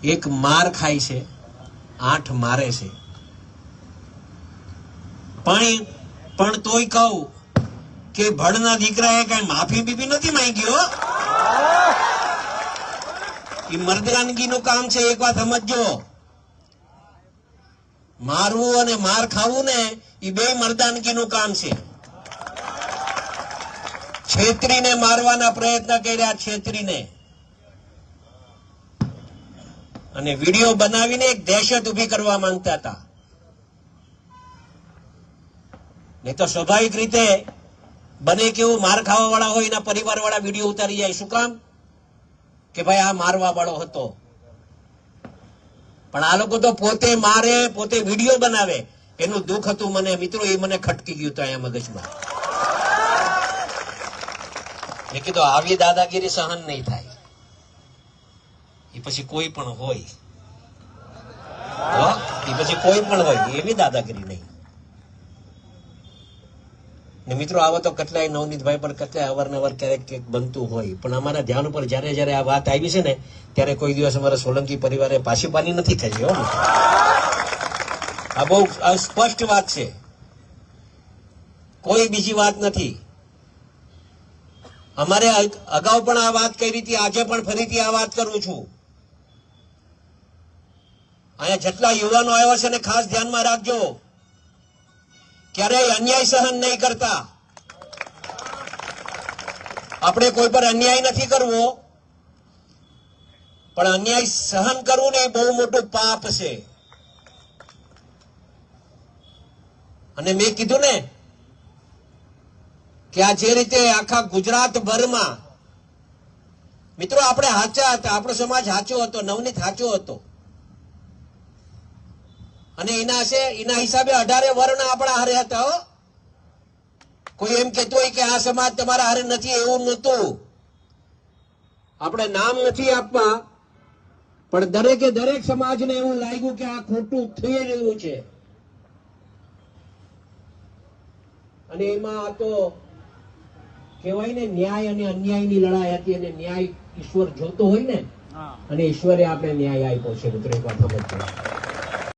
એક માર ખાય છે, 8 મારે છે, પણ તોય કહું કે ભડના દીકરાએ કઈ માફી બીપી નથી માંગી. એ મર્દાનગીનું કામ છે. એક વાત સમજજો, મારવું અને માર ખાવું ને એ બે મર્દાનગીનું કામ છે. છેતરીને મારવાના પ્રયત્ન કર્યા, છેતરીને, અને વિડીયો બનાવીને એક દહેશત ઉભી કરવા માંગતા હતા. નહીં તો સ્વાભાવિક રીતે બને કેવું માર ખાવા વાળા હોય એના પરિવાર વાળા વિડીયો ઉતારી જાય. શું કામ? કે ભાઈ આ મારવા વાળો હતો. પણ આ લોકો તો પોતે મારે, પોતે વિડીયો બનાવે. એનું દુઃખ હતું મને મિત્રો, એ મને ખટકી ગયું હતું અહીંયા મગજમાં. મેં કીધું આવી દાદાગીરી સહન નહીં થાય. એ પછી કોઈ પણ હોય, એ પછી કોઈ પણ હોય, એવી દાદાગીરી નહીં. ને મિત્રો આવા તો કેટલાય નવનીતભાઈ પર કેટલાય અવારનવાર ક્યારેક બનતું હોય. પણ અમારા ધ્યાન ઉપર જયારે આ વાત આવી છે ને, ત્યારે કોઈ દિવસ અમારા સોલંકી પરિવારે પાછી પાની નથી ખાઈ. આ બહુ સ્પષ્ટ વાત છે, કોઈ બીજી વાત નથી. અમારે અગાઉ પણ આ વાત કરી હતી, આજે પણ ફરીથી આ વાત કરું છું. અહીંયા જેટલા યુવાનો આવ્યા છે ને, ખાસ ધ્યાનમાં રાખજો, ક્યારેય અન્યાય સહન નહીં કરતા. આપણે કોઈ પર અન્યાય નથી કરવો, પણ અન્યાય સહન કરવું ને એ બહુ મોટું પાપ છે. અને મેં કીધું ને કે આ જે રીતે આખા ગુજરાત ભરમાં મિત્રો આપણે સાચા હતા, આપણો સમાજ સાચો હતો, નવનીત સાચો હતો. અને એના હિસાબે 18 વર્ણ આપણા હારે હતા. કોઈ એમ કહેતું હોય કે આ સમાજ તમારા હારે નથી, એવું નહોતું. આપણે નામ નથી આપવા, પણ દરેકે દરેક સમાજને એવું લાગ્યું કે આ ખોટું થઈ રહ્યું છે. અને એમાં આ તો કહેવાય ને, ન્યાય અને અન્યાયની લડાઈ હતી. અને ન્યાય ઈશ્વર જોતો હોય ને, અને ઈશ્વરે આપણે ન્યાય આપ્યો છે. મિત્રો એક વાત સમજો.